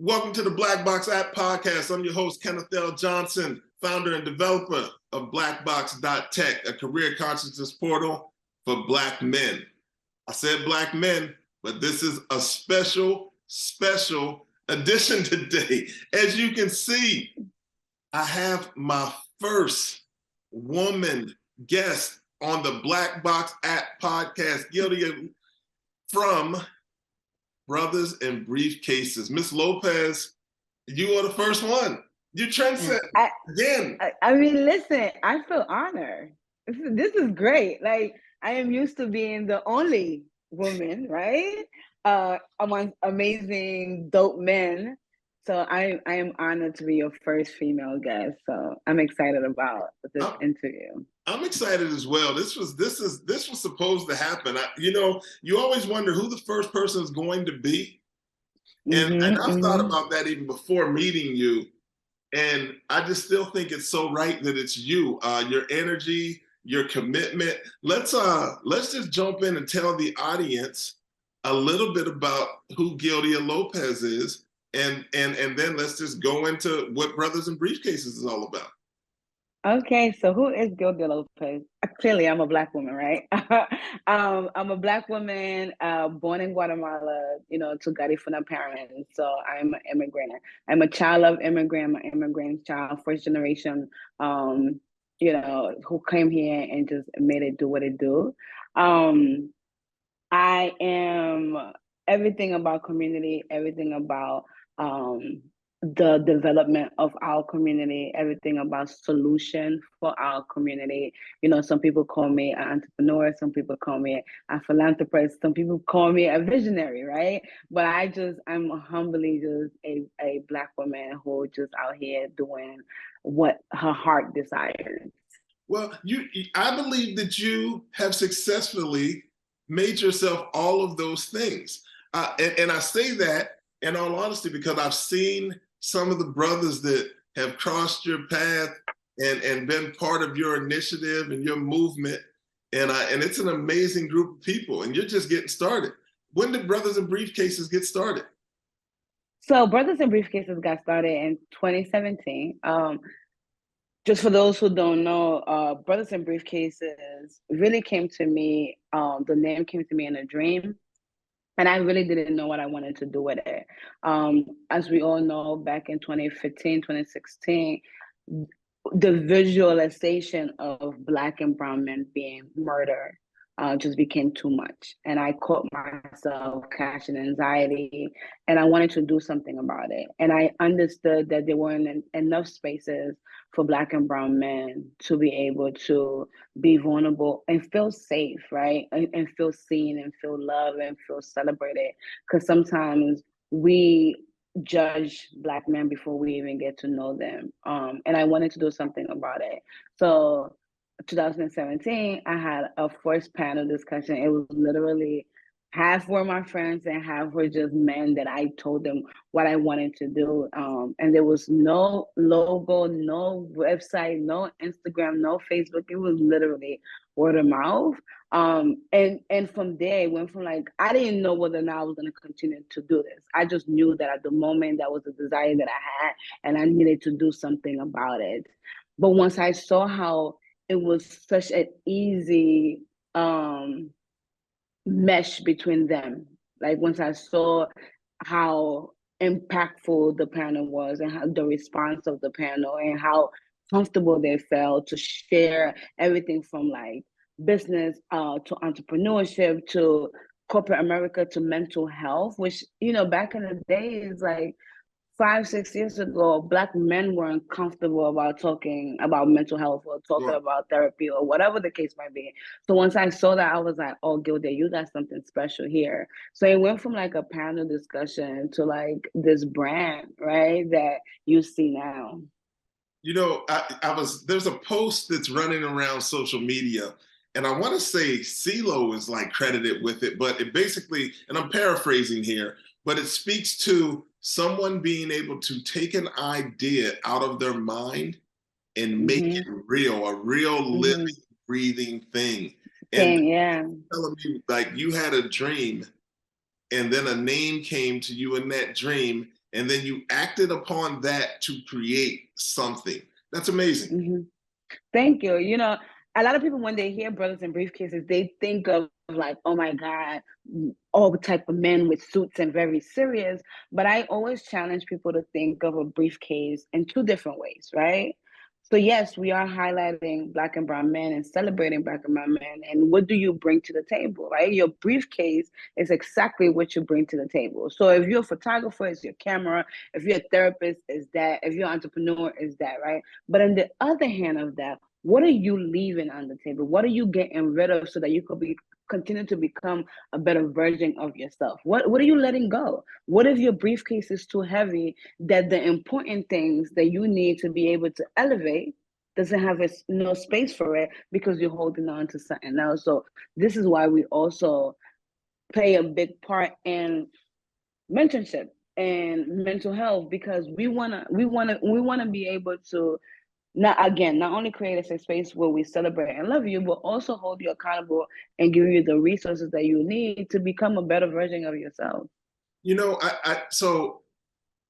Welcome to the Black Box App Podcast. I'm your host, Kenneth L. Johnson, founder and developer of blackbox.tech, a career consciousness portal for Black men. I said Black men, but this is a special edition today. As you can see, I have my first woman guest on the Black Box App Podcast, Guildia from Brothers and Briefcases. Miss Lopez, you are the first one. You trendset again. I mean, listen, I feel honored. This is great. Like, I am used to being the only woman, right? Among amazing, dope men. So I am honored to be your first female guest. So I'm excited about this interview. I'm excited as well. This was supposed to happen. You always wonder who the first person is going to be. And I've thought about that even before meeting you. And I just still think it's so right that it's you. Your energy, your commitment. Let's just jump in and tell the audience a little bit about who Guildia Lopez is. And then let's just go into what Brothers and Briefcases is all about. Okay, so who is Guildia Lopez? Clearly, I'm a Black woman, right? I'm a Black woman born in Guatemala, to Garifuna parents. So I'm an immigrant. I'm a child of immigrant. I'm an immigrant child, first generation, who came here and just made it do what it do. I am everything about community, everything about the development of our community, everything about solution for our community. Some people call me an entrepreneur, some people call me a philanthropist, some people call me a visionary, right? But I'm humbly just a Black woman who just out here doing what her heart desires. Well, I believe that you have successfully made yourself all of those things. And I say that in all honesty, because I've seen some of the brothers that have crossed your path and been part of your initiative and your movement. And it's an amazing group of people, and you're just getting started. When did Brothers and Briefcases get started? So Brothers and Briefcases got started in 2017. Just for those who don't know, Brothers and Briefcases really came to me, the name came to me in a dream. And I really didn't know what I wanted to do with it. As we all know, back in 2015, 2016, the visualization of Black and brown men being murdered just became too much. And I caught myself catching anxiety, and I wanted to do something about it. And I understood that there weren't enough spaces for Black and brown men to be able to be vulnerable and feel safe, right? And feel seen and feel loved and feel celebrated. Because sometimes we judge Black men before we even get to know them. And I wanted to do something about it. So 2017, I had a first panel discussion. It was literally half were my friends and half were just men that I told them what I wanted to do. And there was no logo, no website, no Instagram, no Facebook. It was literally word of mouth. And from there, it went from I didn't know whether or not I was going to continue to do this. I just knew that at the moment that was a desire that I had, and I needed to do something about it. But once I saw how it was such an easy mesh between them. Once I saw how impactful the panel was and how the response of the panel and how comfortable they felt to share everything from business to entrepreneurship to corporate America to mental health, which, back in the days, 5-6 years ago, Black men weren't comfortable about talking about mental health or talking about therapy or whatever the case might be. So once I saw that, I was like, oh, Guildia, you got something special here. So it went from a panel discussion to this brand, right, that you see now. There's a post that's running around social media, and I want to say CeeLo is credited with it, but it basically, and I'm paraphrasing here, but it speaks to someone being able to take an idea out of their mind and make it real, a real living, breathing thing. And telling me you had a dream, and then a name came to you in that dream, and then you acted upon that to create something. That's amazing. Mm-hmm. Thank you. You know, a lot of people, when they hear Brothers and Briefcases, they think of like, oh my God, all type of men with suits and very serious. But I always challenge people to think of a briefcase in two different ways, right? So yes, we are highlighting Black and brown men and celebrating Black and brown men. And what do you bring to the table, right? Your briefcase is exactly what you bring to the table. So if you're a photographer, it's your camera. If you're a therapist, it's that. If you're an entrepreneur, it's that, right? But on the other hand of that, what are you leaving on the table? What are you getting rid of so that you could continue to become a better version of yourself? What are you letting go? What if your briefcase is too heavy that the important things that you need to be able to elevate doesn't have no space for it because you're holding on to something else? So this is why we also play a big part in mentorship and mental health, because we wanna be able to not only create a safe space where we celebrate and love you, but also hold you accountable and give you the resources that you need to become a better version of yourself. You know, so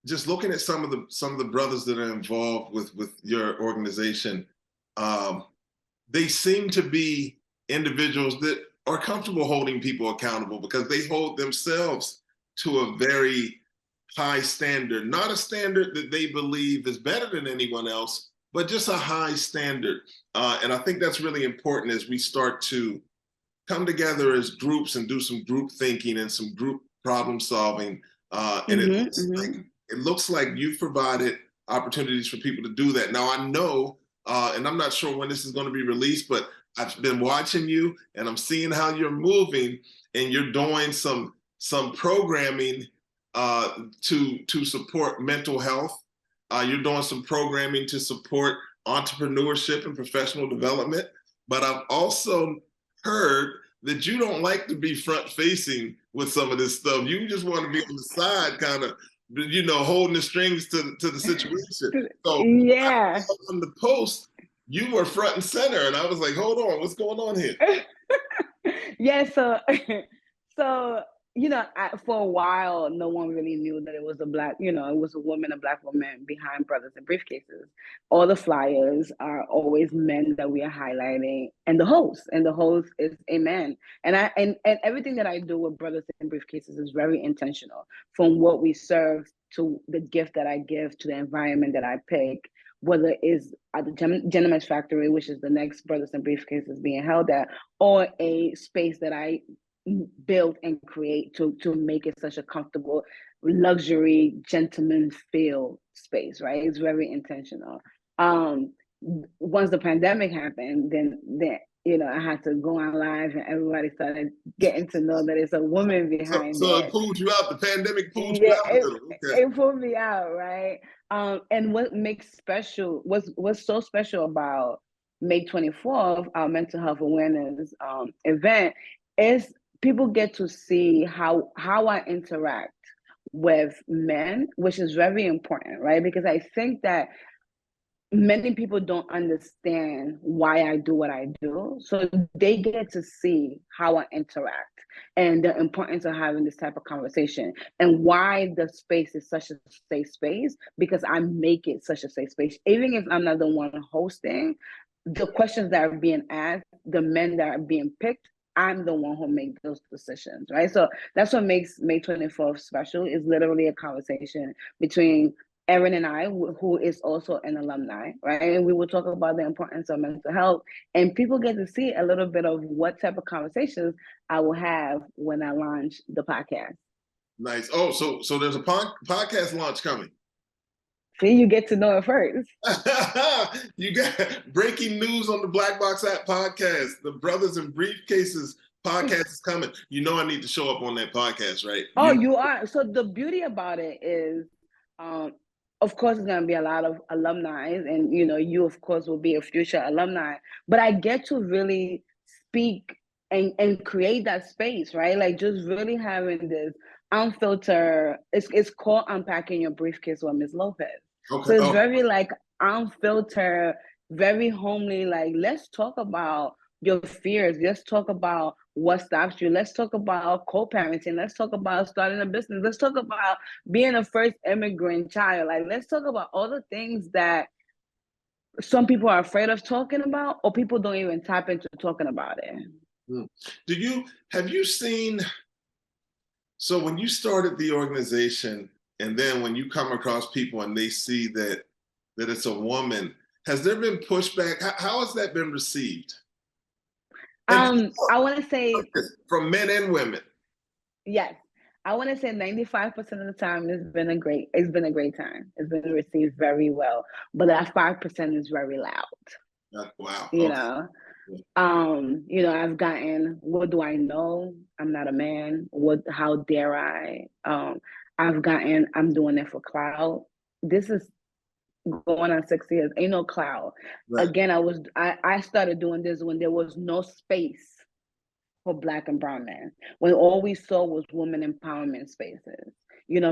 just looking at some of the brothers that are involved with your organization, they seem to be individuals that are comfortable holding people accountable because they hold themselves to a very high standard, not a standard that they believe is better than anyone else, but just a high standard. And I think that's really important as we start to come together as groups and do some group thinking and some group problem solving. And it looks like you've provided opportunities for people to do that. Now I know, and I'm not sure when this is going to be released, but I've been watching you and I'm seeing how you're moving, and you're doing some programming to support mental health. You're doing some programming to support entrepreneurship and professional development. But I've also heard that you don't like to be front facing with some of this stuff. You just want to be on the side, kind of, you know, holding the strings to the situation. So yeah, on the post, you were front and center, and I was like, hold on, what's going on here? yeah. So you know, for a while, no one really knew that it was it was a Black woman behind Brothers and Briefcases. All the flyers are always men that we are highlighting, and the host is a man. And everything that I do with Brothers and Briefcases is very intentional, from what we serve to the gift that I give to the environment that I pick, whether it's at the Gentleman's Factory, which is the next Brothers and Briefcases being held at, or a space that I build and create to make it such a comfortable luxury gentleman feel space, right? It's very intentional. Once the pandemic happened, then you know, I had to go on live and everybody started getting to know that it's a woman behind so it. It pulled you out. The pandemic pulled you out a little. Okay. It pulled me out, right? And what's so special about May 24th, our mental health awareness event, is people get to see how I interact with men, which is very important, right? Because I think that many people don't understand why I do what I do. So they get to see how I interact and the importance of having this type of conversation, and why the space is such a safe space, because I make it such a safe space. Even if I'm not the one hosting, the questions that are being asked, the men that are being picked, I'm the one who makes those decisions, right? So that's what makes May 24th special, is literally a conversation between Erin and I, who is also an alumni, right? And we will talk about the importance of mental health, and people get to see a little bit of what type of conversations I will have when I launch the podcast. Nice. Oh, so there's a podcast launch coming. See, you get to know it first. You got breaking news on the Black Box App podcast. The Brothers and Briefcases podcast is coming. You know I need to show up on that podcast, right? Oh, you are. So the beauty about it is, of course, it's going to be a lot of alumni, and you know, you of course will be a future alumni. But I get to really speak and create that space, right? Like just really having this unfiltered. It's called Unpacking Your Briefcase with Ms. Lopez. Okay. So it's very like unfiltered, very homely. Like, let's talk about your fears. Let's talk about what stops you. Let's talk about co-parenting. Let's talk about starting a business. Let's talk about being a first immigrant child. Like, let's talk about all the things that some people are afraid of talking about, or people don't even tap into talking about it. Have you seen, so when you started the organization, and then when you come across people and they see that it's a woman, has there been pushback? How has that been received? I want to say from men and women. Yes. I want to say 95% of the time it's been a great time. It's been received very well. But that 5% is very loud. Wow. You know. I've gotten, what do I know? I'm not a man. How dare I? I've gotten, I'm doing it for clout. This is going on 6 years. Ain't no clout. Right. Again, I started doing this when there was no space for Black and brown men, when all we saw was women empowerment spaces.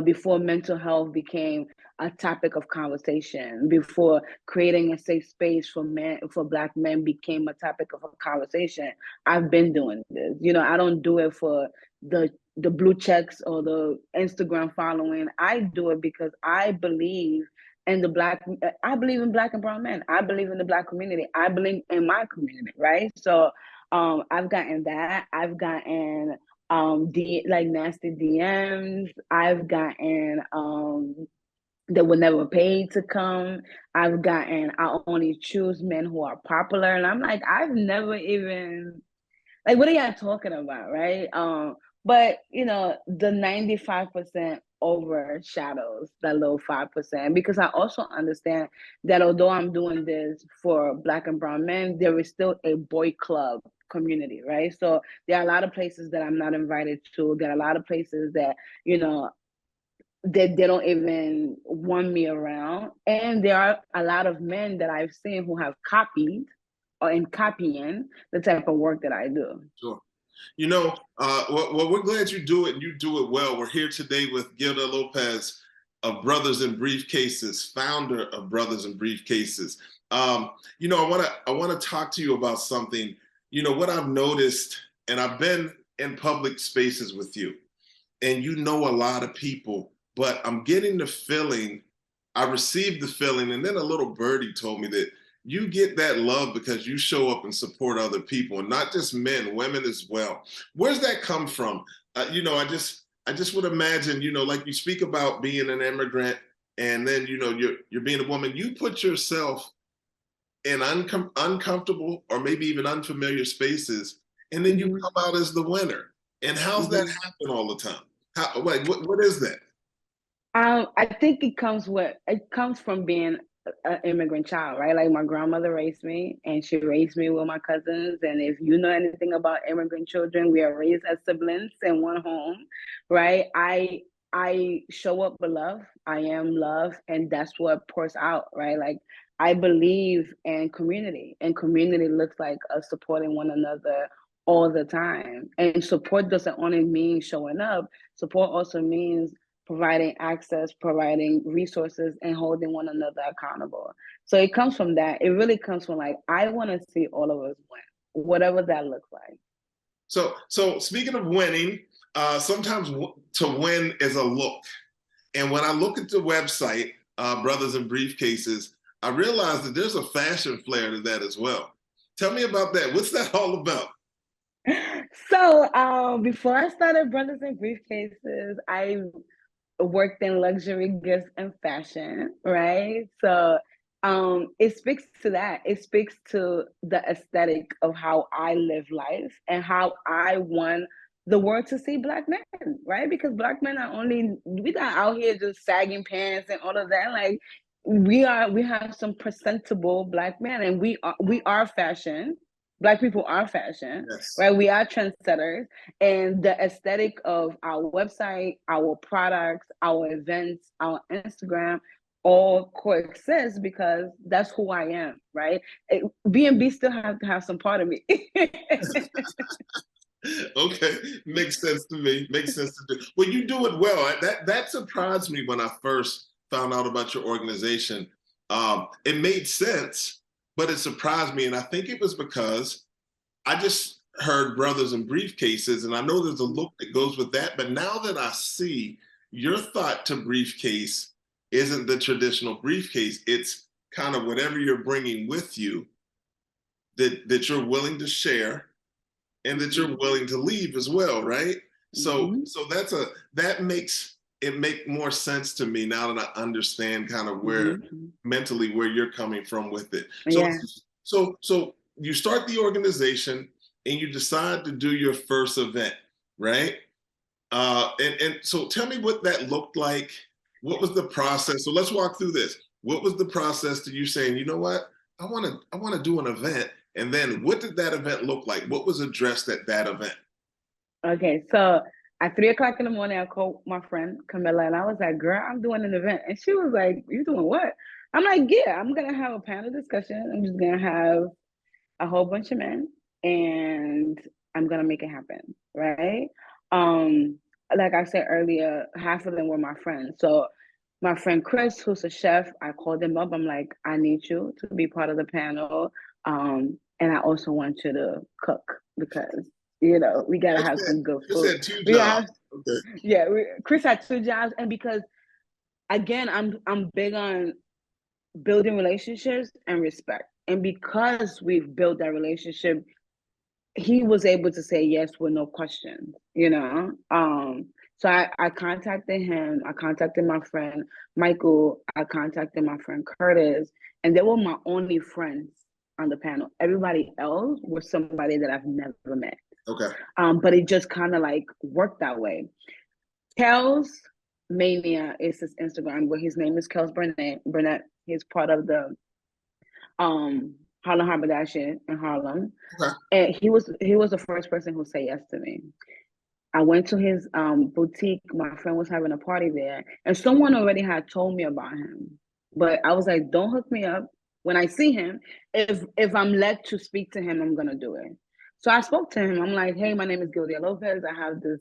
Before mental health became a topic of conversation, before creating a safe space for Black men became a topic of a conversation. I've been doing this. I don't do it for the blue checks or the Instagram following. I do it because I believe in Black and brown men. I believe in the Black community. I believe in my community, right? So I've gotten that. I've gotten nasty DMs. I've gotten that were never paid to come. I've gotten, I only choose men who are popular. And I'm like, I've never even, like, what are y'all talking about, right? But the 95% overshadows that little 5%, because I also understand that although I'm doing this for Black and brown men, there is still a boy club community, right? So there are a lot of places that I'm not invited to. There are a lot of places that, they don't even want me around. And there are a lot of men that I've seen who have copied or in copying the type of work that I do. Sure. Well, we're glad you do it, and you do it well. We're here today with Guildia Lopez of Brothers and Briefcases, founder of Brothers and Briefcases. I want to talk to you about something. What I've noticed, and I've been in public spaces with you, and a lot of people, but I'm getting the feeling, I received the feeling, and then a little birdie told me that you get that love because you show up and support other people, and not just men, women as well. Where's that come from? I just would imagine, like you speak about being an immigrant, and then you're being a woman. You put yourself in uncomfortable or maybe even unfamiliar spaces, and then you come out as the winner. And how's that happen all the time? What is that? I think it comes from being an immigrant child, right? Like, my grandmother raised me, and she raised me with my cousins. And if you know anything about immigrant children, we are raised as siblings in one home, right? I show up with love. I am love, and that's what pours out, right? Like, I believe in community, and community looks like us supporting one another all the time. And support doesn't only mean showing up. Support also means providing access, providing resources, and holding one another accountable. So it comes from that. It really comes from, like, I want to see all of us win, whatever that looks like. So speaking of winning, sometimes to win is a look. And when I look at the website, Brothers and Briefcases, I realize that there's a fashion flair to that as well. Tell me about that. What's that all about? So before I started Brothers and Briefcases, I worked in luxury goods and fashion, right? So it speaks to that. It speaks to the aesthetic of how I live life and how I want the world to see Black men, right? Because Black men we're not out here just sagging pants and all of that. Like, we have some presentable Black men, and we are fashion. Black people are fashion, yes. Right? We are trendsetters, and the aesthetic of our website, our products, our events, our Instagram, all coexist because that's who I am, right? B&B still have to have some part of me. Okay, makes sense to me. Makes sense to do. Well, you do it well. That surprised me when I first found out about your organization. It made sense, but it surprised me, and I think it was because I just heard Brothers and Briefcases, and I know there's a look that goes with that. But now that I see your thought to briefcase isn't the traditional briefcase, it's kind of whatever you're bringing with you that you're willing to share and that you're willing to leave as well, right? So that makes it make more sense to me now that I understand kind of where mentally where you're coming from with it. So you start the organization and you decide to do your first event, right? And so tell me what that looked like. What was the process? So let's walk through this. What was the process to you saying, you know what, I want to do an event? And then what did that event look like? What was addressed at that event? Okay, so at 3 o'clock in the morning, I called my friend Camilla and I was like, girl, I'm doing an event. And she was like, you doing what? I'm like, yeah, I'm going to have a panel discussion. I'm just going to have a whole bunch of men and I'm going to make it happen, right? Like I said earlier, half of them were my friends. So my friend Chris, who's a chef, I called him up. I'm like, I need you to be part of the panel. And I also want you to cook because, you know, we got to have some good food. Chris had 2 jobs. Chris had 2 jobs. And because, again, I'm big on building relationships and respect. And because we've built that relationship, he was able to say yes with no questions, you know? So I contacted him. I contacted my friend Michael. I contacted my friend Curtis. And they were my only friends on the panel. Everybody else was somebody that I've never met. Okay. But it just kind of like worked that way. Kels Mania is his Instagram, where his name is Kels Burnett. He's part of the Harlem Haberdashery in Harlem. Okay. And he was the first person who said yes to me. I went to his boutique. My friend was having a party there, and someone already had told me about him. But I was like, don't hook me up. When I see him, if I'm led to speak to him, I'm gonna do it. So I spoke to him. I'm like, hey, my name is Guildia Lopez. I have this,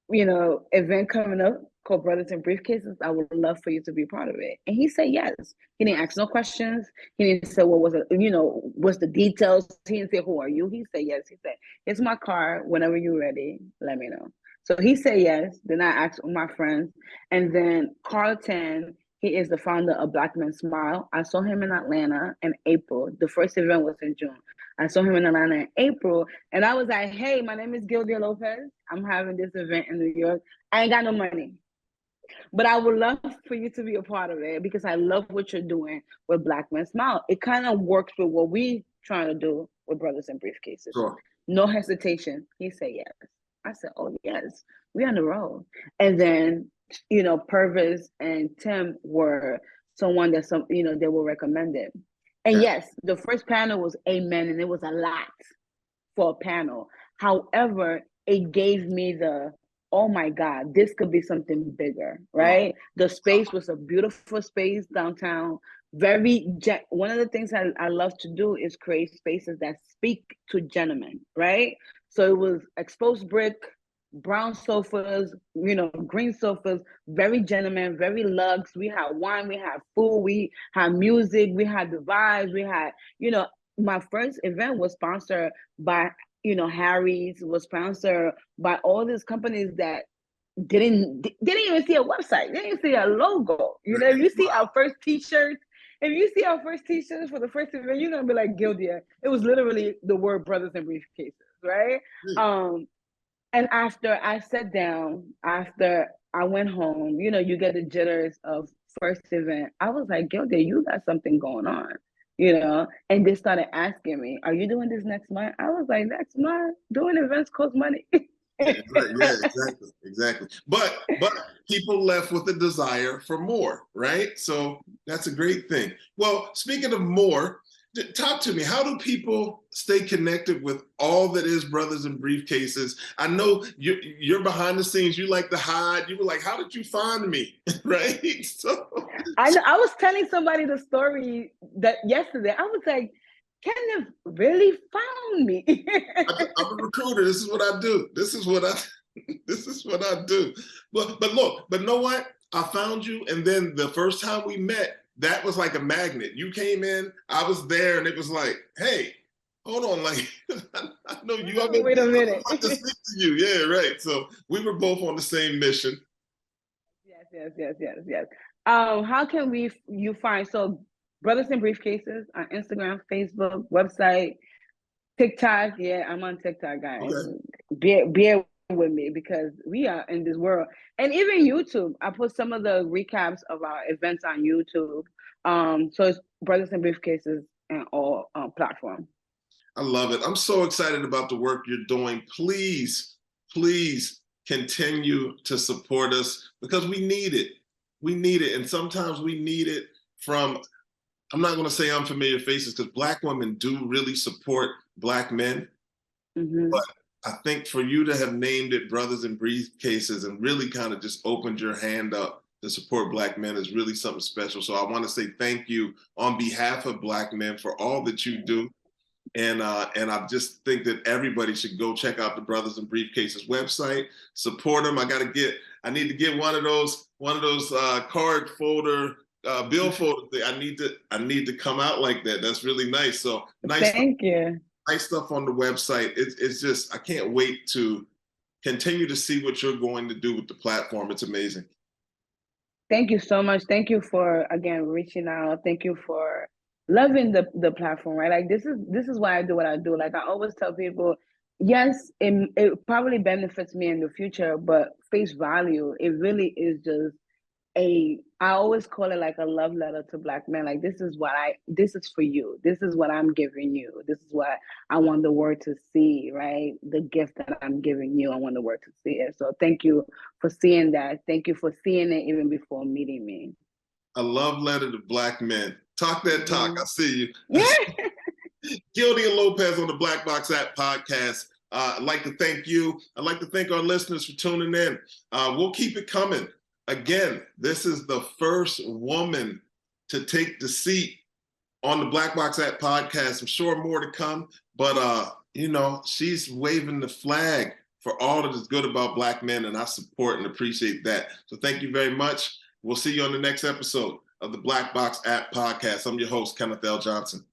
you know, event coming up called Brothers and Briefcases. I would love for you to be part of it. And he said yes. He didn't ask no questions. He didn't say what was it, you know, what's the details. He didn't say who are you. He said yes. He said, here's my card. Whenever you're ready, let me know. So he said yes. Then I asked my friends. And then Carlton, he is the founder of Black Men Smile. I saw him in Atlanta in April. The first event was in June. I saw him in Atlanta in April, and I was like, hey, my name is Guildia Lopez. I'm having this event in New York. I ain't got no money, but I would love for you to be a part of it because I love what you're doing with Black Men Smile. It kind of works with what we trying to do with Brothers and Briefcases. Sure. No hesitation. He said yes. I said, oh, yes, we on the road. And then, you know, Purvis and Tim were someone that they were recommended. And yes, the first panel was amen, and it was a lot for a panel. However, it gave me the, oh my God, this could be something bigger, right? The space was a beautiful space downtown. One of the things I love to do is create spaces that speak to gentlemen, right? So it was exposed brick, brown sofas, you know, green sofas, very gentleman, very luxe. We had wine, we had food, we had music, we had the vibes, we had, you know, my first event was sponsored by, you know, Harry's, was sponsored by all these companies that didn't even see a website, didn't even see a logo. You know, if you see our first t-shirts, for the first event, you're gonna be like, Guildia. It was literally the word Brothers and Briefcases, right? And after I sat down, after I went home, you know, you get the jitters of first event. I was like, Guildia, you got something going on, you know? And they started asking me, are you doing this next month? I was like, next month? Doing events costs money. Yeah, exactly. But people left with a desire for more, right? So that's a great thing. Well, speaking of more, talk to me. How do people stay connected with all that is Brothers and Briefcases? I know you're behind the scenes. You like to hide. You were like, how did you find me? Right? So I was telling somebody the story that yesterday. I was like, Kenneth really found me. I'm a recruiter. This is what I do. This is what I do. But look, but know what? I found you, and then the first time we met, that was like a magnet. You came in, I was there, and it was like, hey, hold on, like, I know you. Oh, wait a minute. I'm about to speak to you. Yeah, right. So we were both on the same mission. Yes. How can you find Brothers and Briefcases on Instagram, Facebook, website, TikTok? Yeah, I'm on TikTok, guys. Okay. Bear with me because we are in this world, and even YouTube. I put some of the recaps of our events on YouTube. So it's Brothers and Briefcases and all platforms. I love it. I'm so excited about the work you're doing. Please continue to support us because we need it. We need it. And sometimes we need it from, I'm not going to say unfamiliar faces because Black women do really support Black men. Mm-hmm. But I think for you to have named it Brothers and Briefcases and really kind of just opened your hand up to support Black men is really something special. So I want to say thank you on behalf of Black men for all that you do. And I just think that everybody should go check out the Brothers and Briefcases website, support them. I need to get one of those card folder, bill folder thing. I need to come out like that. That's really nice. So Thank you. Nice stuff on the website. It's just, I can't wait to continue to see what you're going to do with the platform. It's amazing. Thank you so much. Thank you for again reaching out. Thank you for loving the platform, right? Like this is why I do what I do. Like I always tell people, yes, it probably benefits me in the future, but face value, it really is just I always call it like a love letter to Black men. Like this is for you. This is what I'm giving you. This is what I want the world to see, right? The gift that I'm giving you, I want the world to see it. So thank you for seeing that. Thank you for seeing it even before meeting me. A love letter to Black men. Talk that talk. I see you. Yeah. Guildia Lopez on the Black Box App podcast. I'd like to thank you. I'd like to thank our listeners for tuning in. We'll keep it coming. Again, this is the first woman to take the seat on the Black Box App podcast. I'm sure more to come, but she's waving the flag for all that is good about Black men, and I support and appreciate that. So thank you very much. We'll see you on the next episode of the Black Box App podcast. I'm your host, Kenneth L. Johnson.